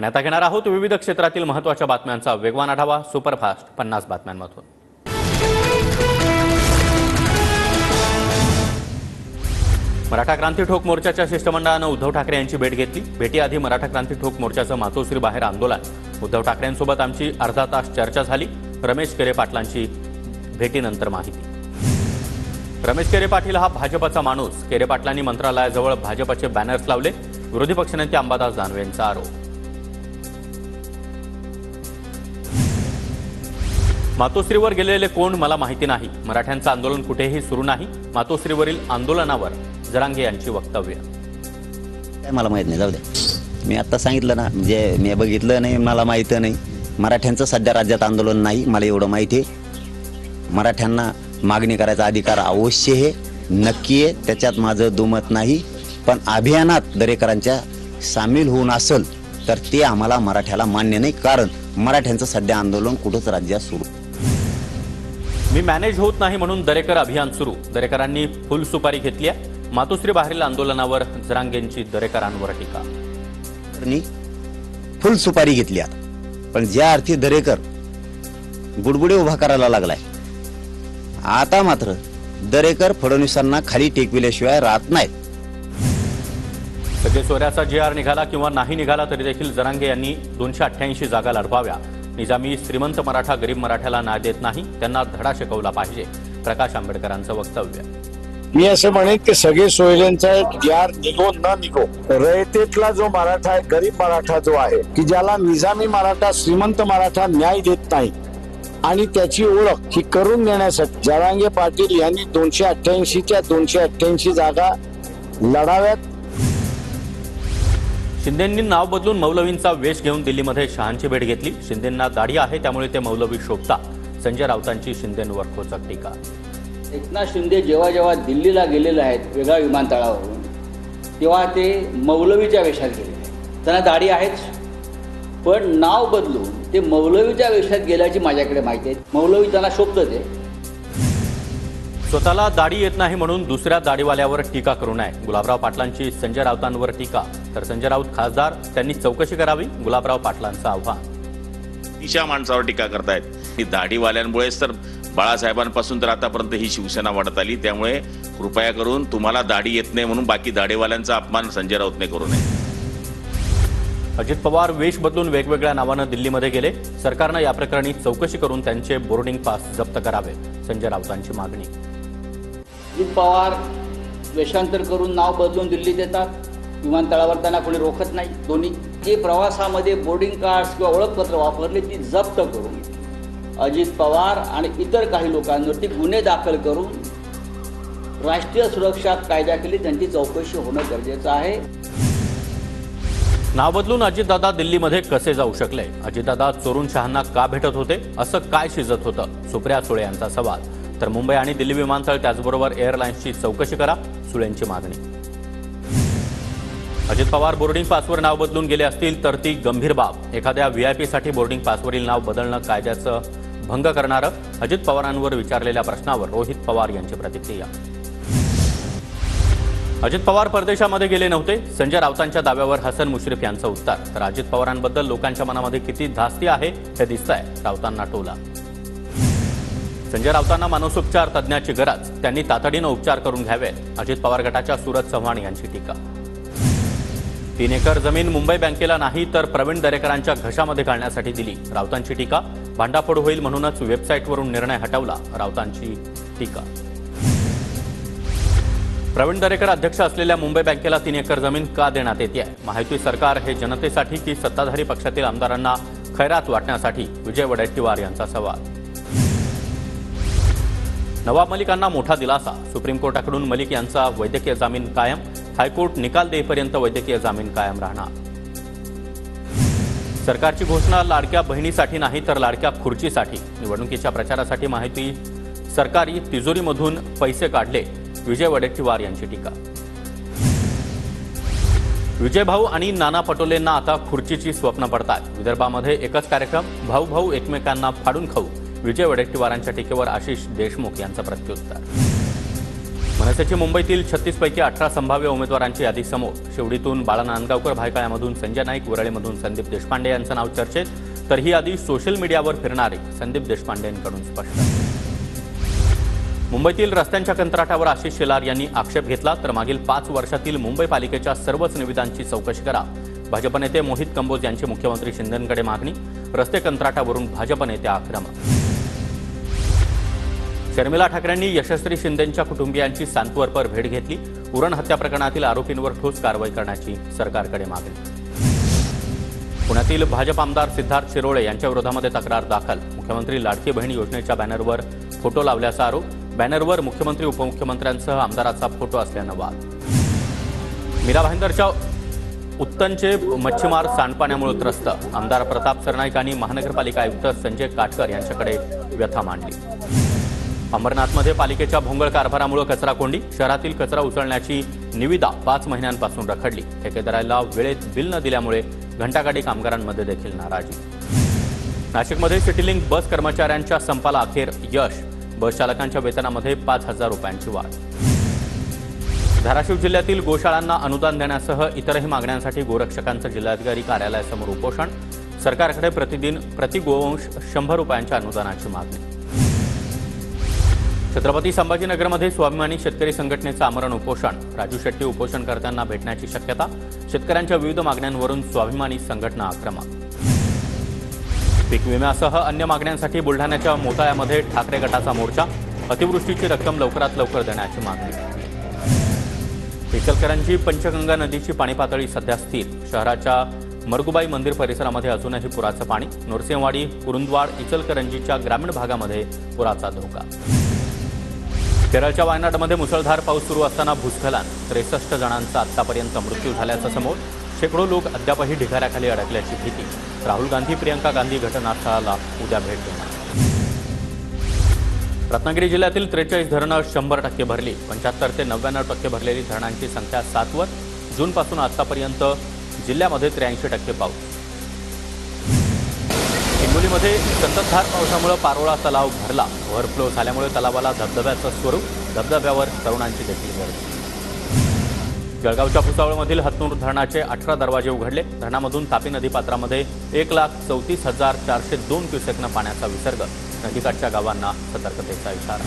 आणि आता घेणार आहोत विविध क्षेत्रातील महत्त्वाच्या बातम्यांचा वेगवान आढावा सुपरफास्ट 50 बातम्यांमधून। मराठा क्रांती ठोक मोर्चाच्या शिष्टमंडळानं उद्धव ठाकरे यांची भेट घेतली। भेटीआधी मराठा क्रांती ठोक मोर्चाचं मातोश्री बाहेर आंदोलन। उद्धव ठाकरेंसोबत आमची अर्धा तास चर्चा झाली। रमेश केरे पाटलांची भेटीनंतर माहिती। रमेश केरे पाटील हा भाजपचा माणूस। केरे पाटलांनी मंत्रालयाजवळ भाजपचे बॅनर्स लावले। विरोधी पक्षनेते अंबादास दानवे यांचा आरोप। मातोश्रीवर गेलेले कोण मला माहिती नाही। मराठ्यांचं आंदोलन कुठेही सुरू नाही। मातोश्रीवरील आंदोलनावर जरांगे यांची वक्तव्य। काय मला माहित नाही, जाऊ दे। मी आता सांगितलं ना, म्हणजे मी बघितलं नाही, मला माहिती नाही। मराठ्यांचं सध्या राज्यात आंदोलन नाही, मला एवढं माहिती आहे। मराठ्यांना मागणी करायचा अधिकार अवश्य आहे, नक्की आहे, त्याच्यात माझं दुमत नाही। पण अभियानात दरेकरांच्या सामील होऊन असेल तर ते आम्हाला मराठ्याला मान्य नाही, कारण मराठ्यांचं सध्या आंदोलन कुठंच राज्यात सुरू। मी मॅनेज होत नाही म्हणून दरेकर अभियान सुरू। दरेकरांनी फुल सुपारी घेतली आहे। मातोश्री बाहेरील आंदोलनावर जरांगेंची दरेकरांवर टीका। फुल सुपारी घेतली आता, पण ज्या अर्थी दरेकर गुडगुडे उभा करायला लागलाय, आता मात्र दरेकर फडणवीसांना खाली टेकविल्याशिवाय राहत नाहीत। सगळे सोऱ्याचा GR निघाला किंवा नाही निघाला तरी देखील जरांगे यांनी 288 जागा लढवाव्या। निजामी श्रीमंत मराठा गरीब मराठ्याला न्याय देत नाही, त्यांना धडा शिकवला पाहिजे। प्रकाश आंबेडकरांचं वक्तव्य। मी असं म्हणेन की सगळे सोयऱ्यांचा GR निघो न निघो, रयतेतला जो मराठा आहे, गरीब मराठा जो आहे की ज्याला निजामी मराठा श्रीमंत मराठा न्याय देत नाही आणि त्याची ओळख ही करून देण्यासाठी जरांगे पाटील यांनी 288च्या 288 जागा लढाव्यात। शिंदेंनी नाव बदलून मौलवींचा वेश घेऊन दिल्लीमध्ये शहांची भेट घेतली। शिंदेंना दाढी आहे त्यामुळे ते मौलवी शोभतात। संजय राऊतांची शिंदेंवर खोचक टीका। एकनाथ शिंदे जेव्हा जेव्हा दिल्लीला गेलेले आहेत वेगळ्या विमानतळावरून, तेव्हा ते मौलवीच्या वेशात गेले। त्यांना दाढी आहेच, पण नाव बदलून ते मौलवीच्या वेशात गेल्याची माझ्याकडे माहिती आहे। मौलवी त्यांना शोभतं ते। स्वतःला दाढी येत नाही म्हणून दुसऱ्या दाढीवाल्यावर टीका करू नये। गुलाबराव पाटलांची संजय राऊतांवर टीका। तर संजय राऊत खासदार, त्यांनी चौकशी करावी, गुलाबराव पाटलांचं आव्हान। ईशा माणसावर टीका करतायत। ही दाढीवाल्यांमुळेच तर बाळासाहेबांपासून तर आतापर्यंत ही शिवसेना वाढत आली। त्यामुळे कृपया करून तुम्हाला दाढी येत नाही म्हणून बाकी दाढीवाल्यांचा अपमान संजय राऊतने करू नये। अजित पवार वेश बदलून वेगवेगळ्या नावानं दिल्लीमध्ये गेले। सरकारनं या प्रकरणी चौकशी करून त्यांचे बोर्डिंग पास जप्त करावे। संजय राऊतांची मागणी। अजित पवार वेषांतर करून नाव बदलून दिल्लीत येतात, विमानतळावर त्यांना कोणी रोखत नाही। दोन्ही जे प्रवासामध्ये बोर्डिंग कार्ड्स किंवा ओळखपत्र वापरले ती जप्त करून अजित पवार आणि इतर काही लोकांवरती गुन्हे दाखल करून राष्ट्रीय सुरक्षा कायद्याखाली त्यांची चौकशी होणं गरजेचं आहे। नाव बदलून अजितदादा दिल्लीमध्ये कसे जाऊ शकले? अजितदादा चोरून शहांना का भेटत होते? असं काय शिजत होतं? सुप्रिया सुळे यांचा सवाल। तर मुंबई आणि दिल्ली विमानतळ त्याचबरोबर एअरलाइन्सची चौकशी करा, सुळेंची मागणी। अजित पवार बोर्डिंग पासवर नाव बदलून गेले असतील तर ती गंभीर बाब। एखाद्या VIP साठी बोर्डिंग पासवरील नाव बदलणं कायद्याचं भंग करणारं। अजित पवारांवर विचारलेल्या प्रश्नावर रोहित पवार यांची प्रतिक्रिया। अजित पवार परदेशामध्ये गेले नव्हते, संजय राऊतांच्या दाव्यावर हसन मुश्रीफ यांचं उत्तर। तर अजित पवारांबद्दल लोकांच्या मनामध्ये किती धास्ती आहे हे दिसतंय, राऊतांना टोला। संजय राऊतांना मानसोपचार तज्ज्ञाची गरज, त्यांनी तातडीनं उपचार करून घ्यावे। अजित पवार गटाच्या सूरज चव्हाण यांची टीका। 3 एकर जमीन मुंबई बँकेला नाही तर प्रवीण दरेकरांच्या घशामध्ये घालण्यासाठी दिली, राऊतांची टीका। भांडाफोड होईल म्हणूनच वेबसाईटवरून निर्णय हटवला, राऊतांची टीका। प्रवीण दरेकर अध्यक्ष असलेल्या मुंबई बँकेला 3 एकर जमीन का देण्यात येते? महायुती सरकार हे जनतेसाठी की सत्ताधारी पक्षातील आमदारांना खैरात वाटण्यासाठी? विजय वडेट्टीवार यांचा सवाल। नवाब मलिकांना मोठा दिलासा, सुप्रीम कोर्टाकडून मलिक यांचा वैद्यकीय जामीन कायम। हायकोर्ट निकाल देईपर्यंत वैद्यकीय जामीन कायम राहणार। सरकारची घोषणा लाडक्या बहिणीसाठी नाही तर लाडक्या खुर्चीसाठी। निवडणुकीच्या प्रचारासाठी माहिती सरकारी तिजोरीमधून पैसे काढले, विजय वडेट्टीवार यांची टीका। विजय भाऊ आणि नाना पटोलेंना आता खुर्चीची स्वप्न पडतात। विदर्भामध्ये एकच कार्यक्रम, भाऊ भाऊ एकमेकांना फाडून खाऊ। विजय वडेट्टीवारांच्या टीकेवर आशिष देशमुख यांचं प्रत्युत्तर। मनसेची मुंबईतील 36 पैकी 18 संभाव्य उमेदवारांची यादी समोर. शिवडीतून बाळा नांदगावकर, भायखळ्यामधून संजय नाईक, वरळीमधून संदीप देशपांडे यांचं नाव चर्चेत, तर ही यादी सोशल मीडियावर फिरणारे संदीप देशपांडेंकडून स्पष्ट. मुंबईतील रस्त्यांच्या कंत्राटावर आशिष शेलार यांनी आक्षेप घेतला, तर मागील 5 वर्षातील मुंबई पालिकेच्या सर्वच निविदांची चौकशी करा. भाजप नेते मोहित कंबोज यांची मुख्यमंत्री शिंदेंकडे मागणी. रस्ते कंत्राटावरून भाजप नेत्या आक्रमक. शर्मिला ठाकरेंनी यशस्वी शिंदेंच्या कुटुंबियांची सांतवरपर भेट घेतली. उरण हत्या प्रकरणातील आरोपींवर ठोस कारवाई करण्याची सरकारकडे मागणी. पुण्यातील भाजप आमदार सिद्धार्थ शिरोळे यांच्या विरोधामध्ये तक्रार दाखल. मुख्यमंत्री लाडकी बहीण योजनेच्या बॅनरवर फोटो लावल्याचा आरोप. बॅनरवर मुख्यमंत्री उपमुख्यमंत्र्यांसह आमदाराचा फोटो असल्यानं वाद. मीरा भाईंदरच्या उत्तनचे मच्छीमार सांडपाण्यामुळे त्रस्त. आमदार प्रताप सरनाईक आणि महानगरपालिका आयुक्त संजय काटकर यांच्याकडे व्यथा मांडली. अंबरनाथमध्ये पालिकेच्या भोंगळ कारभारामुळे कचरा कोंडी. शहरातील कचरा उचलण्याची निविदा 5 महिन्यांपासून रखडली. ठेकेदाराला वेळेत बिल न दिल्यामुळे घंटागाडी कामगारांमध्ये देखील नाराजी. नाशिकमध्ये सिटीलिंक बस कर्मचाऱ्यांच्या संपाला अखेर यश. बस चालकांच्या वेतनामध्ये 5,000 रुपयांची वाढ. धाराशिव जिल्ह्यातील गोशाळांना अनुदान देण्यासह इतरही मागण्यांसाठी गोरक्षकांचं जिल्हाधिकारी कार्यालयासमोर उपोषण. सरकारकडे प्रतिदिन प्रति गोवंश 100 रुपयांच्या अनुदानाची मागणी. छत्रपती संभाजीनगरमध्ये स्वाभिमानी शेतकरी संघटनेचं आमरण उपोषण. राजू शेट्टी उपोषणकर्त्यांना भेटण्याची शक्यता. शेतकऱ्यांच्या विविध मागण्यांवरून स्वाभिमानी संघटना आक्रमक. पीक विम्यासह अन्य मागण्यांसाठी बुलढाण्याच्या मोताळ्यामध्ये ठाकरे गटाचा मोर्चा. अतिवृष्टीची रक्कम लवकरात लवकर देण्याची मागणी. इचलकरंजी पंचगंगा नदीची पाणी पातळी सध्या स्थिर. शहराच्या मरगुबाई मंदिर परिसरामध्ये अजूनही पुराचं पाणी. नरसिंहवाडी, कुरुंदवाड, इचलकरंजीच्या ग्रामीण भागामध्ये पुराचा धोका. केरळच्या वायनाडमध्ये मुसळधार पाऊस सुरू असताना भूस्खलन. 63 जणांचा आतापर्यंत मृत्यू झाल्याचं समोर. शेकडो लोक अद्यापही ढिगाऱ्याखाली अडकल्याची भीती. राहुल गांधी, प्रियंका गांधी घटनास्थळाला उद्या भेट देणार. रत्नागिरी जिल्ह्यातील 43 धरणं 100% भरली. 75 ते 99% भरलेली धरणांची संख्या 7 वर. जूनपासून आतापर्यंत जिल्ह्यामध्ये 83% पाऊस. हिंगोलीमध्ये संततधार पावसामुळे पारोळा तलाव भरला. ओव्हरफ्लो झाल्यामुळे तलावाला धबधब्याचं स्वरूप. धबधब्यावर तरुणांची देखील गर्दी. जळगावच्या भुसावळमधील हतनूर धरणाचे 18 दरवाजे उघडले. धरणामधून तापी नदीपात्रामध्ये 1,34,402 क्युसेकनं पाण्याचा विसर्ग. नदीकाठच्या गावांना सतर्कतेचा इशारा.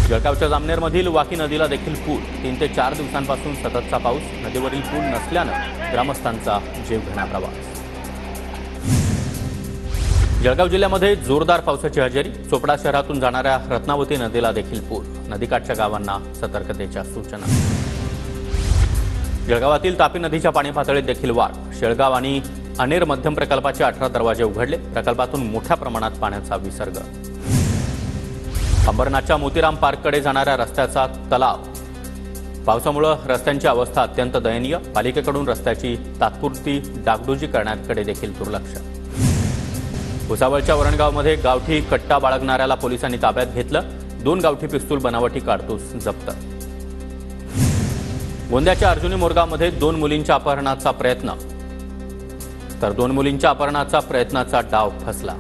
जळगावच्या जामनेरमधील वाकी नदीला देखील पूर. 3 ते 4 दिवसांपासून सततचा पाऊस. नदीवरील पूल नसल्यानं ग्रामस्थांचा जीवघेणा प्रवास. जळगाव जिल्ह्यामध्ये जोरदार पावसाची हजेरी. चोपडा शहरातून जाणाऱ्या रत्नावती नदीला देखील पूर. नदीकाठच्या गावांना सतर्कतेच्या सूचना. जळगावातील तापी नदीच्या पाणी पातळीत देखील वाढ. शेळगाव आणि अनेर मध्यम प्रकल्पाचे 18 दरवाजे उघडले. प्रकल्पातून मोठ्या प्रमाणात पाण्याचा विसर्ग. अंबरनाथच्या मोतीराम पार्ककडे जाणाऱ्या रस्त्याचा तलाव. पावसामुळे रस्त्यांची अवस्था अत्यंत दयनीय. पालिकेकडून रस्त्याची तात्पुरती डागडुजी करण्याकडे देखील दुर्लक्ष. भुसावळच्या वरणगावमध्ये गावठी कट्टा बाळगणाऱ्याला पोलिसांनी ताब्यात घेतलं. 2 गावठी पिस्तूल बनावटी काडतूस जप्त. गोंद्याच्या अर्जुनी मोरगावमध्ये 2 मुलींच्या अपहरणाचा प्रयत्न. तर 2 मुलींच्या अपहरणाचा प्रयत्नाचा डाव फसला.